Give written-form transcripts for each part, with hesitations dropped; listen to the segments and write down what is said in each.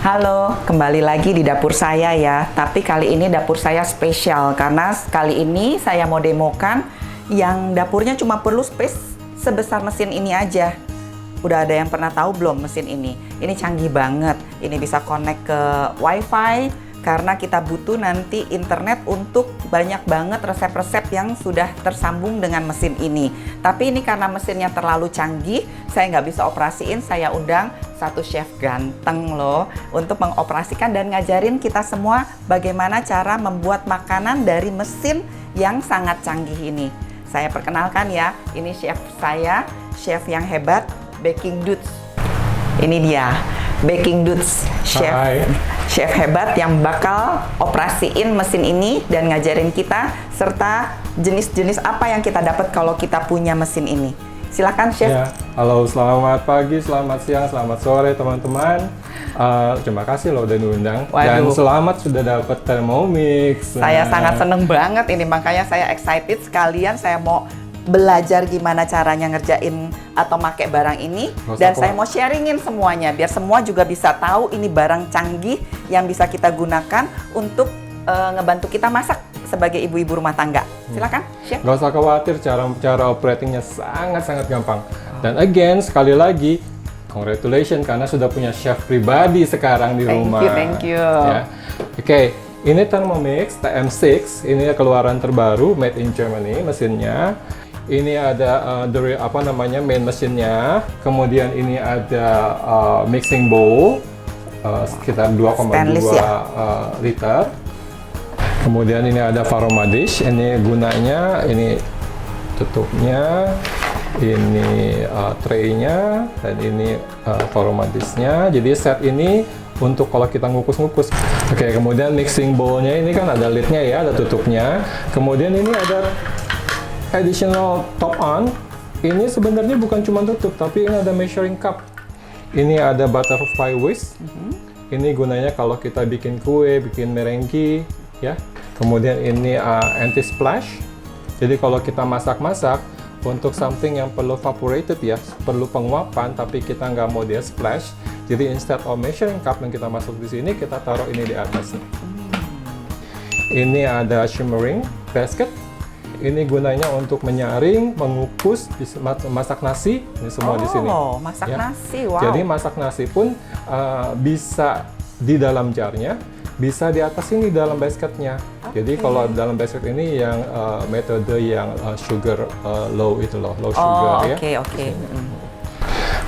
Halo, kembali lagi di dapur saya ya. Tapi kali ini dapur saya spesial karena kali ini saya mau demokan yang dapurnya cuma perlu space sebesar mesin ini aja. Udah ada yang pernah tahu belum mesin ini? Ini canggih banget. Ini bisa connect ke WiFi karena kita butuh nanti internet untuk banyak banget resep-resep yang sudah tersambung dengan mesin ini. Tapi ini karena mesinnya terlalu canggih, saya nggak bisa operasiin. Saya undang satu chef ganteng loh untuk mengoperasikan dan ngajarin kita semua bagaimana cara membuat makanan dari mesin yang sangat canggih ini. Saya perkenalkan ya, ini chef saya, chef yang hebat, Baking Dudes. Ini dia, Baking Dudes, chef. Hai. Chef hebat yang bakal operasiin mesin ini dan ngajarin kita serta jenis-jenis apa yang kita dapat kalau kita punya mesin ini. Silakan chef. Ya, halo, selamat pagi, selamat siang, selamat sore teman-teman. Terima kasih loh udah diundang. Dan Waduh. selamat sudah dapat Thermomix. Saya sangat seneng banget ini, makanya saya excited sekalian saya mau belajar gimana caranya ngerjain atau pakai barang ini dan saya mau sharingin semuanya biar semua juga bisa tahu ini barang canggih yang bisa kita gunakan untuk ngebantu kita masak sebagai ibu-ibu rumah tangga. Silakan, chef. Gak usah khawatir, cara operatingnya sangat-sangat gampang. Dan again, sekali lagi, congratulations karena sudah punya chef pribadi sekarang di rumah. Thank you. Ya. Oke, ini Thermomix TM6, ini keluaran terbaru, made in Germany mesinnya. Ini ada main mesinnya. Kemudian ini ada mixing bowl sekitar 2,2 liter. Kemudian ini ada aroma dish. Ini gunanya, ini tutupnya, ini tray-nya, dan ini aroma dish-nya. Jadi set ini untuk kalau kita ngukus-ngukus. Oke, kemudian mixing bowl-nya ini kan ada lid-nya ya, ada tutupnya. Kemudian ini ada additional top on. Ini sebenarnya bukan cuma tutup, tapi ini ada measuring cup. Ini ada butterfly whisk. Ini gunanya kalau kita bikin kue, bikin merengue, ya. Kemudian ini anti splash. Jadi kalau kita masak-masak untuk something yang perlu evaporated ya, perlu penguapan, tapi kita nggak mau dia splash. Jadi instead of measuring cup yang kita masuk di sini, kita taruh ini di atasnya. Ini ada shimmering basket. Ini gunanya untuk menyaring, mengukus, masak nasi, ini semua di sini. Oh, masak nasi, wow. Jadi masak nasi pun bisa di dalam jarnya, bisa di atas ini dalam basketnya. Jadi kalau dalam basket ini yang metode yang sugar low itu loh, low sugar ya. Oke.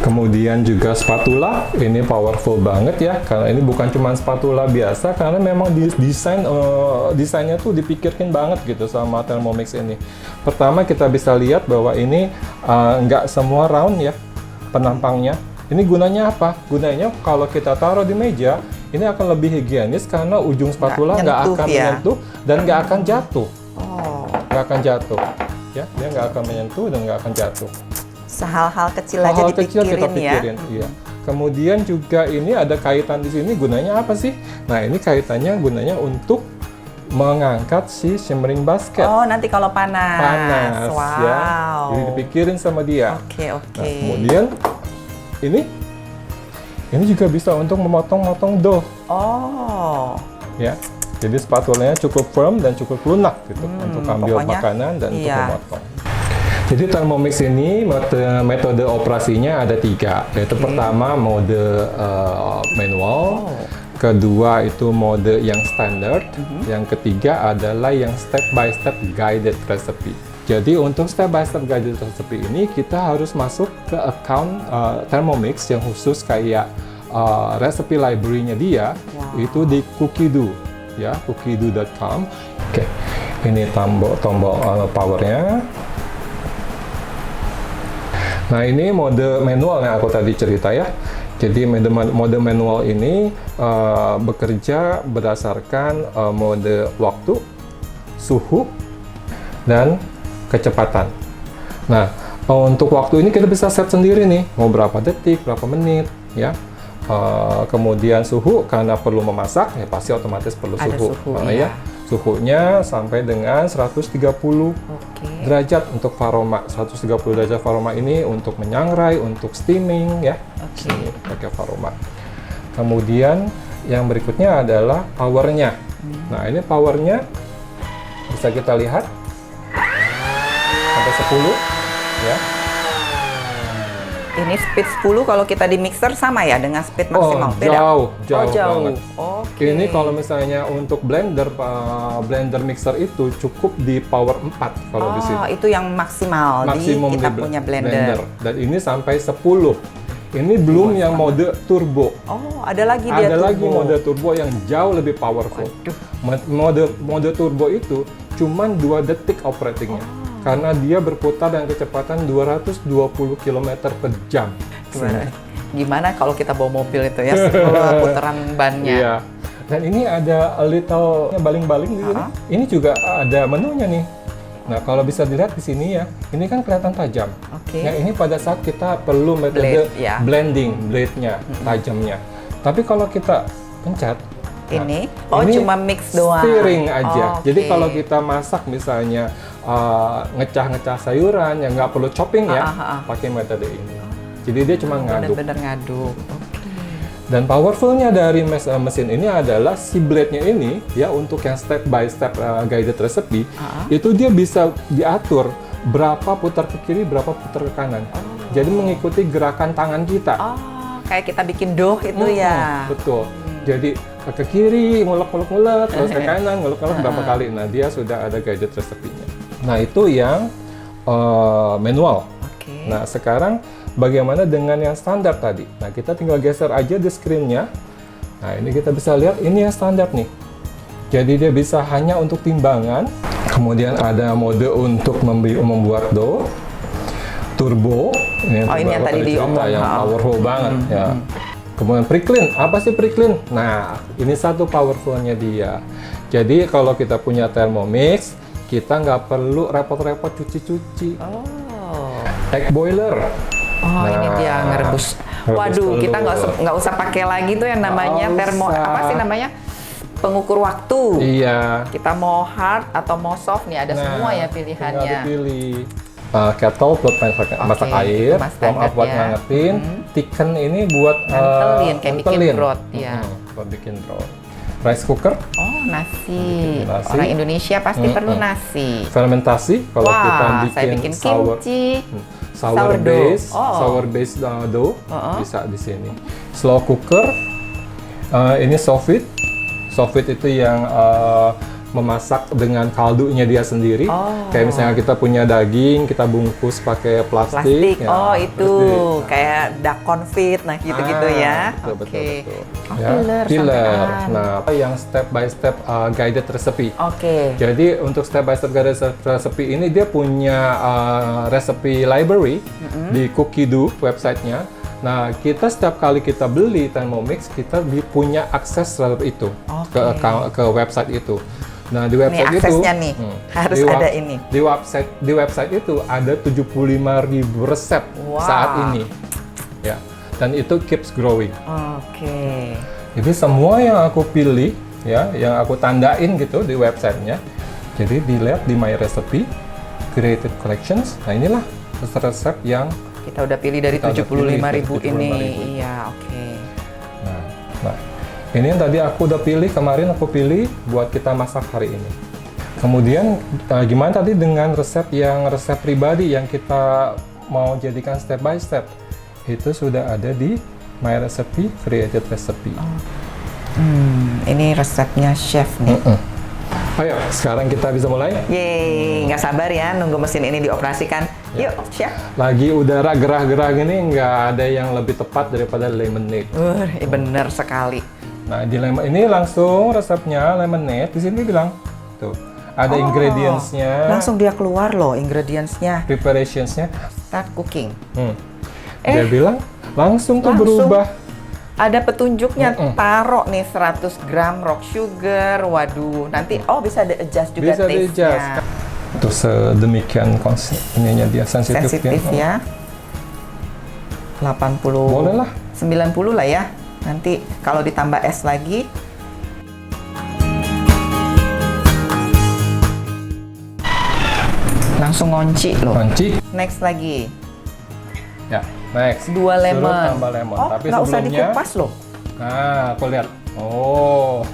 Kemudian juga spatula, ini powerful banget ya, karena ini bukan cuma spatula biasa, karena memang desainnya tuh dipikirkan banget gitu sama Thermomix ini. Pertama kita bisa lihat bahwa ini nggak semua round ya penampangnya. Ini gunanya apa? Gunanya kalau kita taruh di meja, ini akan lebih higienis karena ujung spatula nggak akan menyentuh dan nggak akan jatuh. Nggak akan jatuh, ya, dia nggak akan menyentuh dan nggak akan jatuh. Hal-hal kecil aja dipikirin ya. Iya. Kemudian juga ini ada kaitan di sini, gunanya apa sih? Nah, ini kaitannya gunanya untuk mengangkat si shimmering basket. Oh, nanti kalau panas. Wow. Ya. Jadi dipikirin sama dia. Oke. Nah, kemudian ini juga bisa untuk memotong-motong dough. Oh. Ya. Jadi spatulanya cukup firm dan cukup lunak gitu untuk ambil makanan dan untuk memotong. Jadi Thermomix ini metode operasinya ada 3, yaitu pertama mode manual, kedua itu mode yang standard, yang ketiga adalah yang step by step guided recipe. Jadi untuk step by step guided recipe ini kita harus masuk ke account Thermomix yang khusus kayak recipe library-nya dia, itu di Cookidoo, ya, cookidoo.com. Oke, ini tombol powernya. Nah, ini mode manual yang aku tadi cerita ya. Jadi mode manual ini bekerja berdasarkan mode waktu, suhu, dan kecepatan. Nah, untuk waktu ini kita bisa set sendiri nih, mau berapa detik, berapa menit, ya. Kemudian suhu, karena perlu memasak, ya pasti otomatis perlu suhu. Ya. Suhunya sampai dengan 130 derajat untuk varoma. 130 derajat varoma ini untuk menyangrai, untuk steaming ya. Pakai varoma. Kemudian yang berikutnya adalah powernya. Nah, ini powernya bisa kita lihat sampai 10 ya. Ini speed 10 kalau kita di mixer sama ya dengan speed maksimal? Beda? Jauh jauh. banget. Oke. Ini kalau misalnya untuk blender mixer itu cukup di power 4 kalau di sini. Itu yang maksimal Maksimum di kita di punya blender. Dan ini sampai 10. Ini belum yang mode turbo. Oh, ada lagi dia Ada turbo. lagi mode turbo yang jauh lebih powerful. Mode turbo itu cuman 2 detik operatingnya. Karena dia berputar dengan kecepatan 220 km per jam. Gimana kalau kita bawa mobil itu ya, setelah putaran bannya? Iya. Dan ini ada a little baling-baling di sini. Ini juga ada menunya nih. Nah, kalau bisa dilihat di sini ya, ini kan kelihatan tajam. Oke. Nah, ini pada saat kita perlu metode blending blade-nya, tajamnya. Tapi kalau kita pencet, ini, ini cuma mix doang. Steering aja. Oke. Jadi kalau kita masak misalnya ngecah-ngecah sayuran yang nggak perlu chopping ya, pakai metode ini. Jadi dia cuma ngaduk. Bener-bener ngaduk. Dan powerfulnya dari mesin ini adalah si blade-nya ini ya, untuk yang step by step guided recipe itu dia bisa diatur berapa putar ke kiri, berapa putar ke kanan. Jadi mengikuti gerakan tangan kita. Kayak kita bikin dough itu ya. Betul. Jadi ke kiri ngulek-ngulek, terus ke kanan ngulek-ngulek berapa kali. Nah, dia sudah ada guided recipe-nya. Nah, itu yang manual. Oke. Nah, sekarang bagaimana dengan yang standar tadi? Nah, kita tinggal geser aja di screen-nya. Nah, ini kita bisa lihat ini yang standar nih. Jadi dia bisa hanya untuk timbangan. Kemudian ada mode untuk membuat dough. Turbo. Ini yang tadi diomong. Yang powerful banget ya. Kemudian pre-clean. Apa sih pre-clean? Nah, ini satu powerful-nya dia. Jadi kalau kita punya Thermomix, kita nggak perlu repot-repot cuci-cuci. Egg boiler. Ini dia ngerebus. Waduh, kita nggak usah pakai lagi tuh yang namanya apa sih namanya? Pengukur waktu. Iya. Kita mau hard atau mau soft nih, ada semua ya pilihannya. Tinggal dipilih. Kettle buat masak air, warm up buat ngangetin, thicken ini buat ngantelin, kayak bikin broth ya. Buat bikin broth. Rice cooker. Nasi. Orang Indonesia pasti perlu nasi. Fermentasi kalau kita bikin kimchi. Sour base dough bisa di sini. Slow cooker. Ini sous vide. Sous vide itu yang memasak dengan kaldunya dia sendiri. Kayak misalnya kita punya daging, kita bungkus pakai plastik. Ya, itu kayak duck confit, nah gitu-gitu ya. Betul. Filler. Nah, yang step by step guided recipe. Jadi untuk step by step guided recipe ini dia punya recipe library di Cookie Do websitenya. Nah, kita setiap kali kita beli Thermomix, kita punya akses terhadap itu ke website itu. Nah, di website itu harus ada ini. Di website itu ada 75.000 resep saat ini. Ya. Dan itu keeps growing. Jadi semua yang aku pilih ya, yang aku tandain gitu di websitenya. Jadi dilihat di My Recipe, Created Collections. Nah, inilah resep yang kita udah pilih dari 75.000 ini. Iya, Nah, ini yang tadi aku udah pilih, kemarin aku pilih buat kita masak hari ini. Kemudian gimana tadi dengan resep pribadi yang kita mau jadikan step by step? Itu sudah ada di My Recipe, Created Recipe. Ini resepnya chef nih. Ayo, sekarang kita bisa mulai. Yeay, nggak sabar ya nunggu mesin ini dioperasikan. Yuk, chef. Lagi udara gerah-gerah gini, nggak ada yang lebih tepat daripada lemonade. Bener sekali. Nah, di ini langsung resepnya lemonade. Di sini bilang, tuh, ada ingredients-nya. Langsung dia keluar loh ingredients-nya. Preparations-nya. Start cooking. Dia bilang, langsung tuh berubah. Ada petunjuknya, taruh nih 100 gram rock sugar. Waduh, nanti bisa di-adjust juga taste-nya. Bisa di-adjust. Tuh sedemikian ininya dia sensitif ya. 80. Boleh lah. 90 lah ya. Nanti kalau ditambah es lagi. Langsung ngunci loh. Ngunci. Next lagi. Ya, next. 2 lemon. Tambah lemon. Tapi nggak usah sebelumnya dikupas loh. Nah, aku lihat. Oh.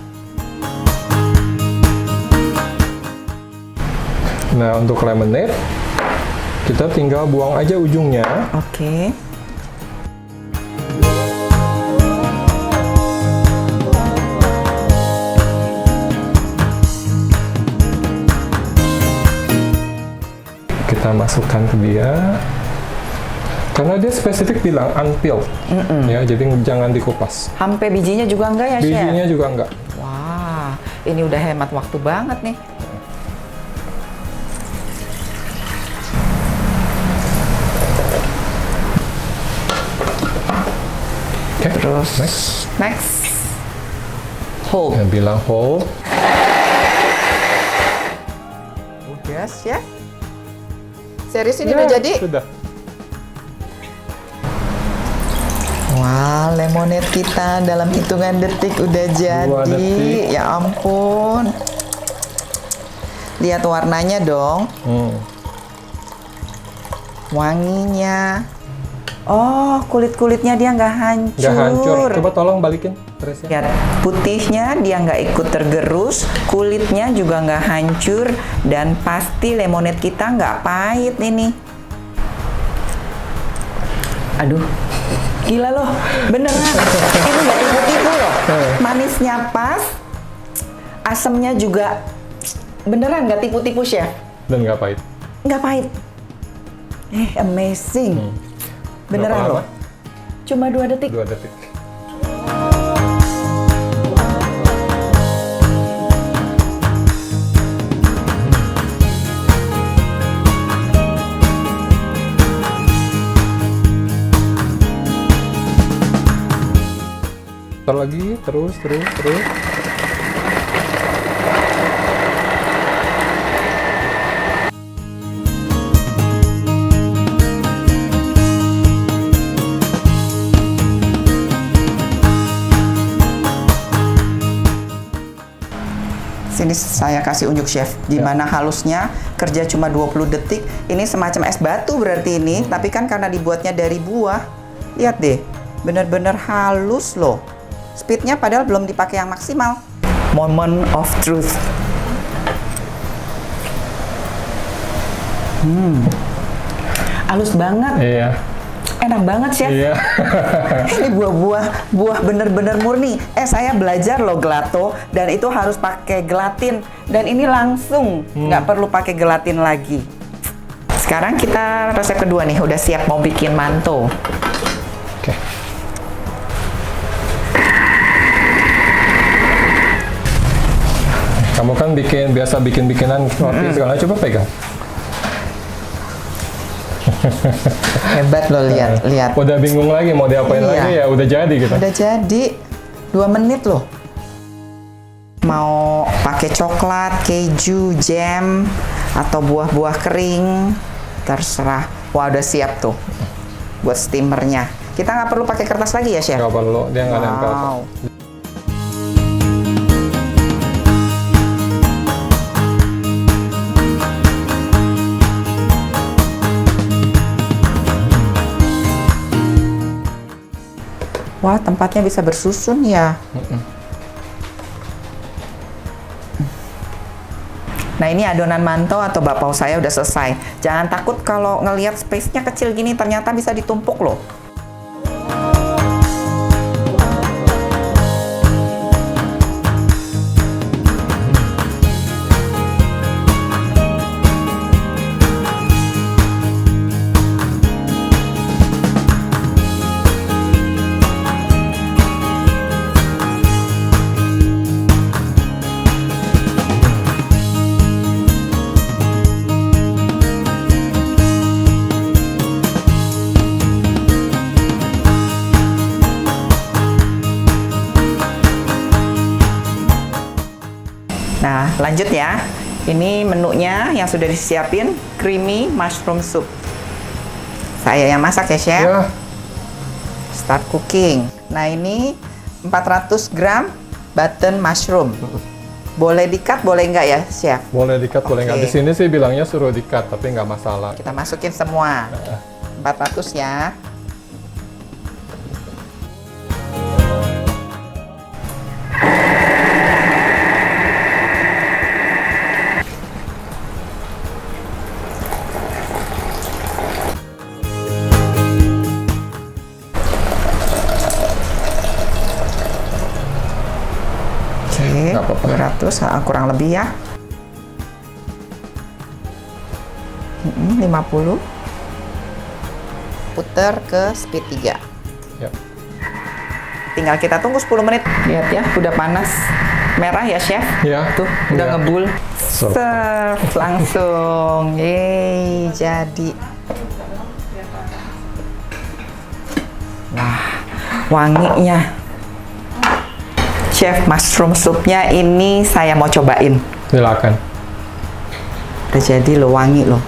Nah, untuk lemonade, kita tinggal buang aja ujungnya. Oke. Kita masukkan ke dia. Karena dia spesifik bilang unpeeled. Ya, jadi jangan dikupas. Sampai bijinya juga enggak ya, Chef? Bijinya juga enggak. Wah, ini udah hemat waktu banget nih. Oke, Terus next. Hold. Yang bilang hold. Udah, Chef. Series ini Ya, udah jadi. Sudah. Wah, lemonade kita dalam hitungan detik udah jadi. 2 detik. Ya ampun. Lihat warnanya dong. Wanginya. Oh, kulit-kulitnya dia nggak hancur. Nggak hancur. Coba tolong balikin presnya. Lihat, putihnya dia nggak ikut tergerus, kulitnya juga nggak hancur, dan pasti lemonade kita nggak pahit ini. Aduh, gila loh, beneran. Ini nggak tipu-tipu loh. Manisnya pas, asamnya juga beneran nggak tipu-tipu, Chef. Dan nggak pahit. Nggak pahit. Amazing. Beneran Berapa loh. lama? Cuma 2 detik. 2 detik. Ntar lagi, terus. Sini saya kasih unjuk, Chef. Gimana halusnya, kerja cuma 20 detik. Ini semacam es batu berarti ini, tapi kan karena dibuatnya dari buah. Lihat deh, bener-bener halus loh. Speednya padahal belum dipakai yang maksimal. Moment of truth. Halus banget. Iya. Enak banget, Chef. Iya. Ini buah bener-bener murni. Saya belajar loh gelato, dan itu harus pakai gelatin. Dan ini langsung, nggak perlu pakai gelatin lagi. Sekarang kita resep kedua nih, udah siap mau bikin manto. Oke. Kamu kan biasa bikin-bikinan roti segala, coba pegang. Hebat loh, lihat. Udah bingung lagi mau diapain Iya. lagi, ya udah jadi gitu. Udah jadi, 2 menit loh. Mau pakai coklat, keju, jam, atau buah-buah kering, terserah. Wah, udah siap tuh buat steamernya. Kita nggak perlu pakai kertas lagi ya, Chef? Nggak perlu, dia nggak nempel. Wow. Wah, tempatnya bisa bersusun ya. Nah, ini adonan manto atau bakpao saya udah selesai. Jangan takut kalau ngelihat space-nya kecil gini, ternyata bisa ditumpuk loh. Nah, lanjut ya. Ini menunya yang sudah disiapin, creamy mushroom soup. Saya yang masak ya, Chef. Ya, Start cooking. Nah, ini 400 gram button mushroom. Boleh di-cut, boleh nggak ya, Chef? boleh di-cut, boleh nggak. Oke. Di sini sih bilangnya suruh di-cut, tapi nggak masalah. Kita masukin semua. 400 ya. nggak apa-apa. 200 kurang lebih ya. 50. Puter ke speed 3. Ya. Tinggal kita tunggu 10 menit. Lihat ya, udah panas. Merah ya, Chef? Ya. Tuh, udah Ya. ngebul. Serve. Serve langsung. Yeay, jadi. Wah, wanginya. Chef, mushroom soupnya ini saya mau cobain. Silakan. Udah jadi loh, wangi loh.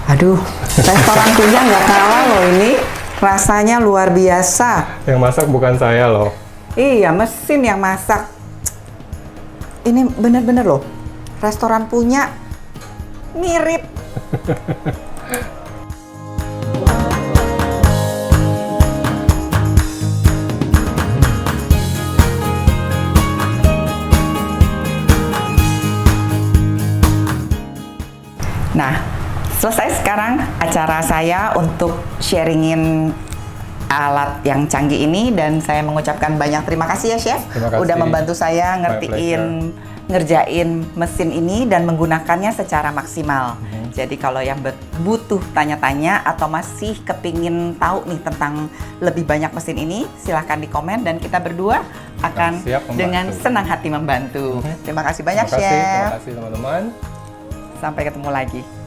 Aduh, restoran punya nggak kalah loh ini. Rasanya luar biasa. Yang masak bukan saya loh. Iya, mesin yang masak. Ini bener-bener loh. Restoran punya mirip. Nah, selesai sekarang acara saya untuk sharingin alat yang canggih ini, dan saya mengucapkan banyak terima kasih ya, Chef. Terima kasih. Udah membantu saya My ngerjain mesin ini dan menggunakannya secara maksimal. Jadi kalau yang butuh tanya-tanya atau masih kepingin tahu nih tentang lebih banyak mesin ini, silahkan di komen dan kita berdua akan Siap membantu. dengan senang hati membantu. Terima kasih banyak, Terima kasih, Chef. terima kasih teman-teman. Sampai ketemu lagi.